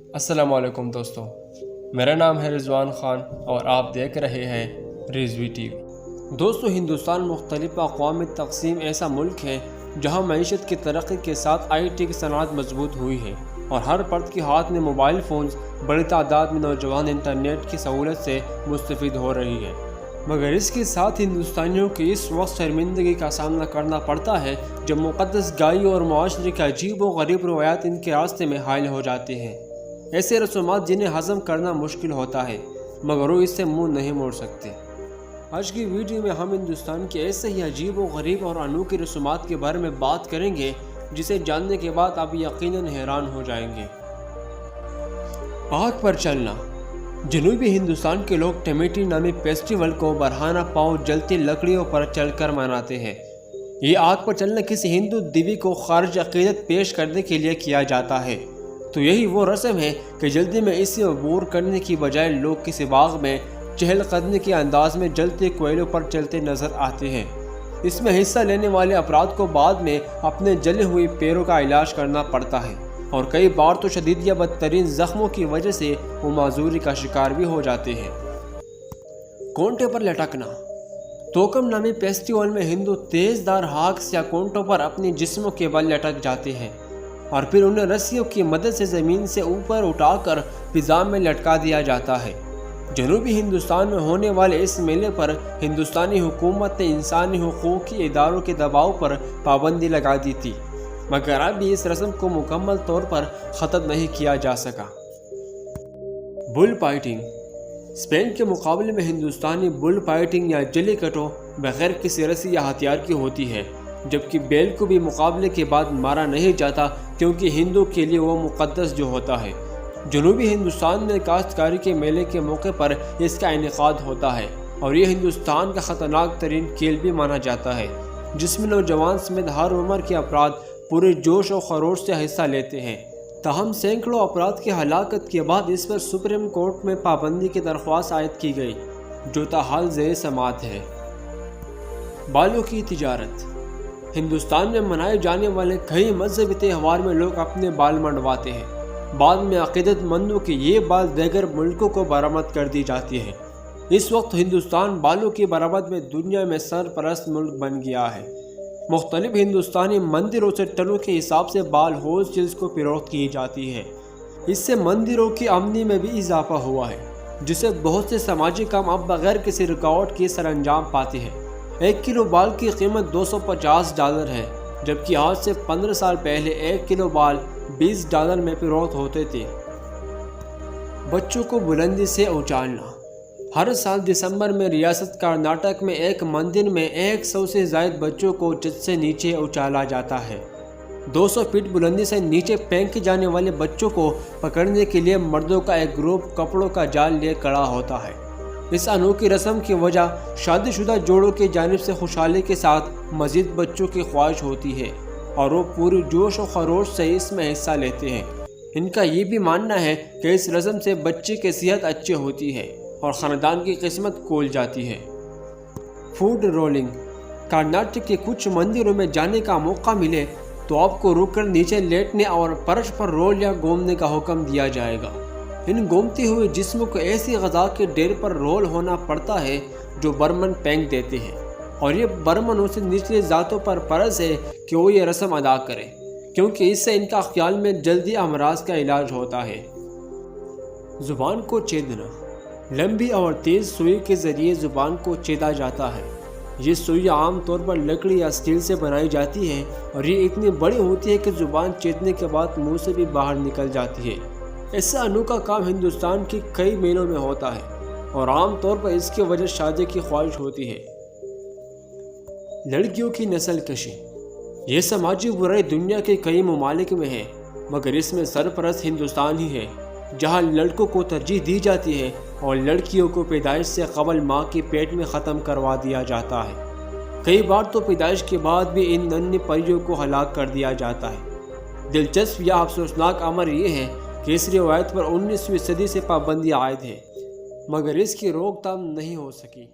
السلام علیکم دوستو، میرا نام ہے رضوان خان اور آپ دیکھ رہے ہیں رضوی ٹی وی۔ دوستو، ہندوستان مختلف اقوام میں تقسیم ایسا ملک ہے جہاں معیشت کی ترقی کے ساتھ آئی ٹی کی صنعت مضبوط ہوئی ہے اور ہر فرد کے ہاتھ میں موبائل فونز، بڑی تعداد میں نوجوان انٹرنیٹ کی سہولت سے مستفید ہو رہی ہے۔ مگر اس کے ساتھ ہندوستانیوں کو اس وقت شرمندگی کا سامنا کرنا پڑتا ہے جب مقدس گائے اور معاشرے کے عجیب و غریب روایات ان کے راستے میں حائل ہو جاتے ہیں۔ ایسے رسومات جنہیں ہضم کرنا مشکل ہوتا ہے مگر وہ اس سے منہ نہیں موڑ سکتے۔ آج کی ویڈیو میں ہم ہندوستان کے ایسے ہی عجیب و غریب اور انوکھی رسومات کے بارے میں بات کریں گے جسے جاننے کے بعد آپ یقیناً حیران ہو جائیں گے۔ آگ پر چلنا۔ جنوبی ہندوستان کے لوگ ٹمیٹی نامی فیسٹیول کو برہنہ پاؤں جلتی لکڑیوں پر چل کر مناتے ہیں۔ یہ آگ پر چلنا کسی ہندو دیوی کو خارج عقیدت پیش کرنے کے لیے کیا جاتا ہے، تو یہی وہ رسم ہے کہ جلدی میں اسے عبور کرنے کی بجائے لوگ کسی باغ میں چہل قدمی کے انداز میں جلتے کوئلوں پر چلتے نظر آتے ہیں۔ اس میں حصہ لینے والے افراد کو بعد میں اپنے جلے ہوئے پیروں کا علاج کرنا پڑتا ہے اور کئی بار تو شدید یا بدترین زخموں کی وجہ سے وہ معذوری کا شکار بھی ہو جاتے ہیں۔ کونٹے پر لٹکنا۔ توکم نامی فیسٹیول میں ہندو تیز دھار ہاکس یا کونٹوں پر اپنی جسموں کے بل لٹک جاتے ہیں اور پھر انہیں رسیوں کی مدد سے زمین سے اوپر اٹھا کر فضا میں لٹکا دیا جاتا ہے۔ جنوبی ہندوستان میں ہونے والے اس میلے پر ہندوستانی حکومت نے انسانی حقوق کی اداروں کے دباؤ پر پابندی لگا دی تھی، مگر اب بھی اس رسم کو مکمل طور پر ختم نہیں کیا جا سکا۔ بل فائٹنگ۔ اسپین کے مقابلے میں ہندوستانی بل فائٹنگ یا جلی کٹو بغیر کسی رسی یا ہتھیار کی ہوتی ہے، جبکہ بیل کو بھی مقابلے کے بعد مارا نہیں جاتا کیونکہ ہندو کے لیے وہ مقدس جو ہوتا ہے۔ جنوبی ہندوستان میں کاشتکاری کے میلے کے موقع پر اس کا انعقاد ہوتا ہے اور یہ ہندوستان کا خطرناک ترین کھیل بھی مانا جاتا ہے، جس میں نوجوان سمیت ہر عمر کے افراد پورے جوش و خروش سے حصہ لیتے ہیں۔ تاہم سینکڑوں افراد کی ہلاکت کے بعد اس پر سپریم کورٹ میں پابندی کی درخواست عائد کی گئی، جو تاحال زیر سماعت ہے۔ بالوں کی تجارت۔ ہندوستان میں منائے جانے والے کئی مذہبی تہوار میں لوگ اپنے بال منڈواتے ہیں۔ بعد میں عقیدت مندوں کے یہ بال دیگر ملکوں کو برآمد کر دی جاتی ہے۔ اس وقت ہندوستان بالوں کی برآمد میں دنیا میں سرپرست ملک بن گیا ہے۔ مختلف ہندوستانی مندروں سے ٹنوں کے حساب سے بال ہول سیلز کو فروخت کی جاتی ہے۔ اس سے مندروں کی آمدنی میں بھی اضافہ ہوا ہے، جس سے بہت سے سماجی کام اب بغیر کسی رکاوٹ کے سر انجام پاتے ہیں۔ 1 کلو بال کی قیمت $250 ہے، جبکہ آج سے 15 سال پہلے 1 کلو بال $20 میں فروخت ہوتے تھے۔ بچوں کو بلندی سے اچھالنا۔ ہر سال دسمبر میں ریاست کرناٹک میں ایک مندر میں 100 سے زائد بچوں کو چھت سے نیچے اچھالا جاتا ہے۔ 200 فٹ بلندی سے نیچے پھینکے جانے والے بچوں کو پکڑنے کے لیے مردوں کا ایک گروپ کپڑوں کا جال لیے کھڑا ہوتا ہے۔ اس انوکھی رسم کی وجہ شادی شدہ جوڑوں کی جانب سے خوشحالی کے ساتھ مزید بچوں کی خواہش ہوتی ہے اور وہ پوری جوش و خروش سے اس میں حصہ لیتے ہیں۔ ان کا یہ بھی ماننا ہے کہ اس رسم سے بچے کی صحت اچھی ہوتی ہے اور خاندان کی قسمت کھل جاتی ہے۔ Food rolling. کرناٹک کے کچھ مندروں میں جانے کا موقع ملے تو آپ کو رک کر نیچے لیٹنے اور فرش پر رول یا گھومنے کا حکم دیا جائے گا۔ ان گھومتے ہوئے جسموں کو ایسی غذا کے ڈھیر پر رول ہونا پڑتا ہے جو برمن پھینک دیتے ہیں، اور یہ برمنوں سے نچلی ذاتوں پر فرض ہے کہ وہ یہ رسم ادا کریں، کیونکہ اس سے ان کا خیال میں جلدی امراض کا علاج ہوتا ہے۔ زبان کو چیدنا۔ لمبی اور تیز سوئی کے ذریعے زبان کو چیدا جاتا ہے۔ یہ سوئی عام طور پر لکڑی یا اسٹیل سے بنائی جاتی ہے اور یہ اتنی بڑی ہوتی ہے کہ زبان چیدنے کے بعد منہ سے بھی باہر نکل جاتی ہے۔ ایسا انوکھا کام ہندوستان کی کئی میلوں میں ہوتا ہے اور عام طور پر اس کی وجہ شادی کی خواہش ہوتی ہے۔ لڑکیوں کی نسل کشی۔ یہ سماجی برائی دنیا کے کئی ممالک میں ہے، مگر اس میں سرپرست ہندوستان ہی ہے جہاں لڑکوں کو ترجیح دی جاتی ہے اور لڑکیوں کو پیدائش سے قبل ماں کے پیٹ میں ختم کروا دیا جاتا ہے۔ کئی بار تو پیدائش کے بعد بھی ان ننھی پریوں کو ہلاک کر دیا جاتا ہے۔ دلچسپ یا افسوسناک امر یہ ہے کہ اس روایت پر 19ویں صدی سے پابندی عائد ہے، مگر اس کی روک تھام نہیں ہو سکی۔